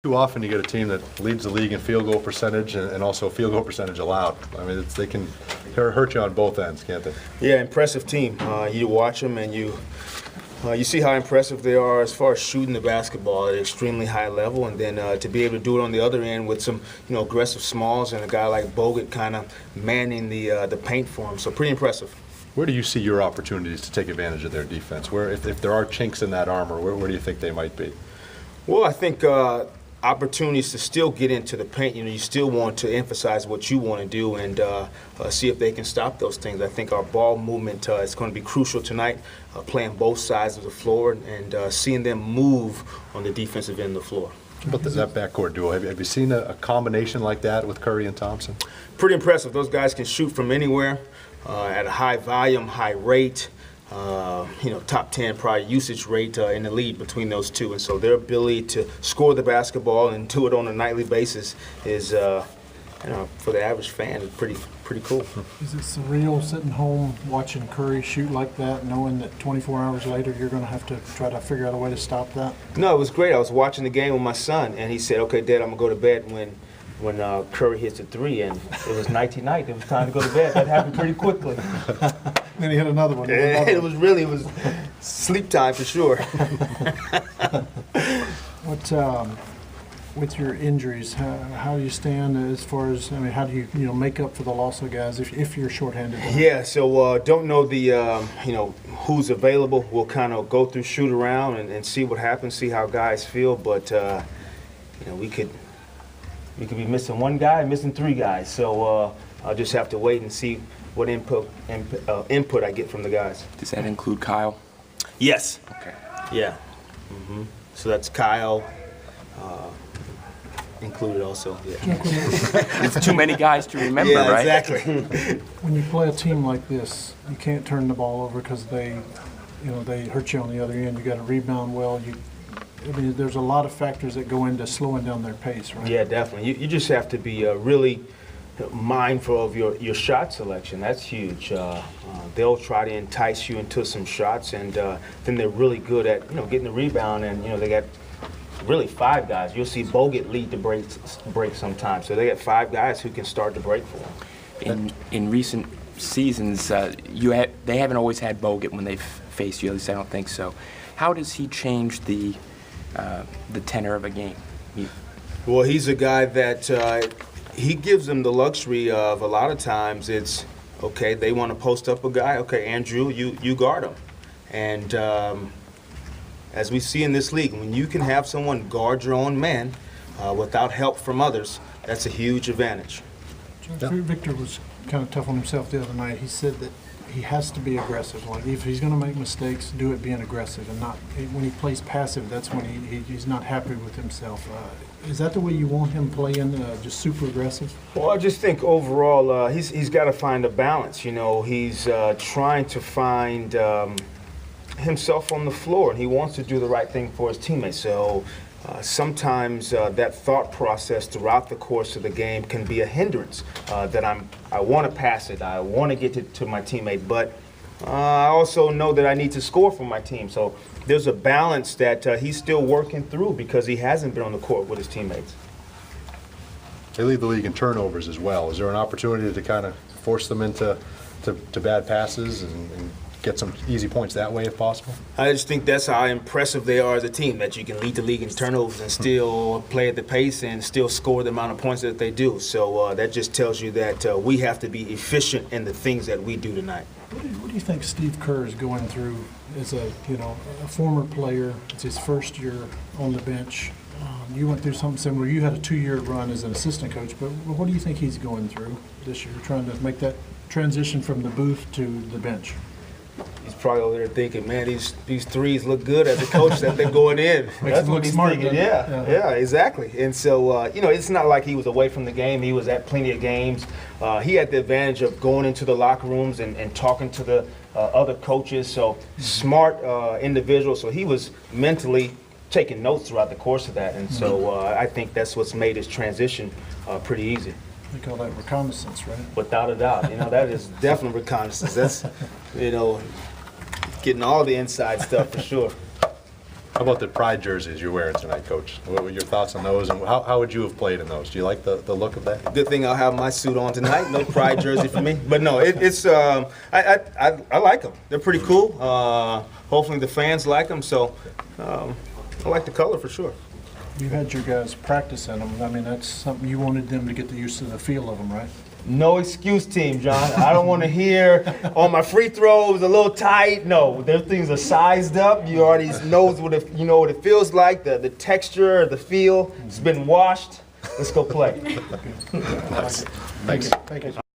Too often you get a team that leads the league in field goal percentage and also field goal percentage allowed. I mean, they can hurt you on both ends, can't they? Yeah, impressive team. You watch them and you see how impressive they are as far as shooting the basketball at an extremely high level, and then to be able to do it on the other end with some aggressive smalls and a guy like Bogut kind of manning the paint for him. So pretty impressive. Where do you see your opportunities to take advantage of their defense? Where, if there are chinks in that armor, where do you think they might be? Well, I think opportunities to still get into the paint. You still want to emphasize what you want to do and see if they can stop those things. I think our ball movement is going to be crucial tonight, playing both sides of the floor and seeing them move on the defensive end of the floor. But that backcourt duo, have you seen a combination like that with Curry and Thompson? Pretty impressive. Those guys can shoot from anywhere at a high volume, high rate. Top 10 probably usage rate in the league between those two, and so their ability to score the basketball and do it on a nightly basis is, for the average fan, is pretty cool. Is it surreal sitting home watching Curry shoot like that, knowing that 24 hours later you're going to have to try to figure out a way to stop that? No, it was great. I was watching the game with my son, and he said, "Okay, Dad, I'm gonna go to bed when Curry hits a three," and it was nighty night. It was time to go to bed. That happened pretty quickly. Then he hit another one. It was sleep time for sure. With your injuries, how do you stand as far as, how do you make up for the loss of guys if you're shorthanded? Yeah, so don't know the who's available. We'll kind of go through shoot around and see what happens, see how guys feel, but we could be missing one guy, missing three guys. So I'll just have to wait and see what input I get from the guys. Does that include Kyle? Yes. Okay. Yeah. Mm-hmm. So that's Kyle included also. Yeah. It's too many guys to remember, yeah, right? Exactly. When you play a team like this, you can't turn the ball over because they hurt you on the other end. You got to rebound well. There's a lot of factors that go into slowing down their pace, right? Yeah, definitely. You just have to be really mindful of your shot selection. That's huge. They'll try to entice you into some shots, and then they're really good at getting the rebound. And they got really five guys. You'll see Bogut lead the break sometimes. So they got five guys who can start the break for them. In recent seasons, they haven't always had Bogut when they've faced you. At least I don't think so. How does he change the tenor of a game? Well, he's a guy that he gives them the luxury of a lot of times it's, okay, they want to post up a guy, okay, Andrew, you guard him. And as we see in this league, when you can have someone guard your own man without help from others, that's a huge advantage. Victor was kind of tough on himself the other night. He said that he has to be aggressive. Like, if he's going to make mistakes, do it being aggressive, and not when he plays passive. That's when he's not happy with himself. Is that the way you want him playing, just super aggressive? Well, I just think overall he's got to find a balance. He's trying to find himself on the floor, and he wants to do the right thing for his teammates. So sometimes that thought process throughout the course of the game can be a hindrance. That I want to pass it, I want to get to my teammate, but I also know that I need to score for my team. So there's a balance that he's still working through because he hasn't been on the court with his teammates. They lead the league in turnovers as well. Is there an opportunity to kind of force them into bad passes and get some easy points that way if possible? I just think that's how impressive they are as a team, that you can lead the league in turnovers and still play at the pace and still score the amount of points that they do. So that just tells you that we have to be efficient in the things that we do tonight. What do you think Steve Kerr is going through as a former player? It's his first year on the bench. You went through something similar. You had a 2-year run as an assistant coach, but what do you think he's going through this year, trying to make that transition from the booth to the bench? He's probably over there thinking, man, these threes look good as a coach that they're going in. That's what he's thinking. Yeah, exactly. And so, it's not like he was away from the game. He was at plenty of games. He had the advantage of going into the locker rooms and talking to the other coaches. So smart individual. So he was mentally taking notes throughout the course of that. And so I think that's what's made his transition pretty easy. They call that reconnaissance, right? Without a doubt. That is definitely reconnaissance. That's, getting all the inside stuff for sure. How about the Pride jerseys you're wearing tonight, Coach? What were your thoughts on those, and how would you have played in those? Do you like the look of that? Good thing I'll have my suit on tonight. No Pride jersey for me. But no, I like them. They're pretty cool. Hopefully the fans like them. So I like the color for sure. You had your guys practice in them. I mean, that's something you wanted them to get used to the feel of them, right? No excuse, team, John. I don't want to hear, oh, my free throws a little tight. No, their things are sized up. You already knows what it, you know what it feels like, the texture, the feel. It's been washed. Let's go play. Thanks. Thank you.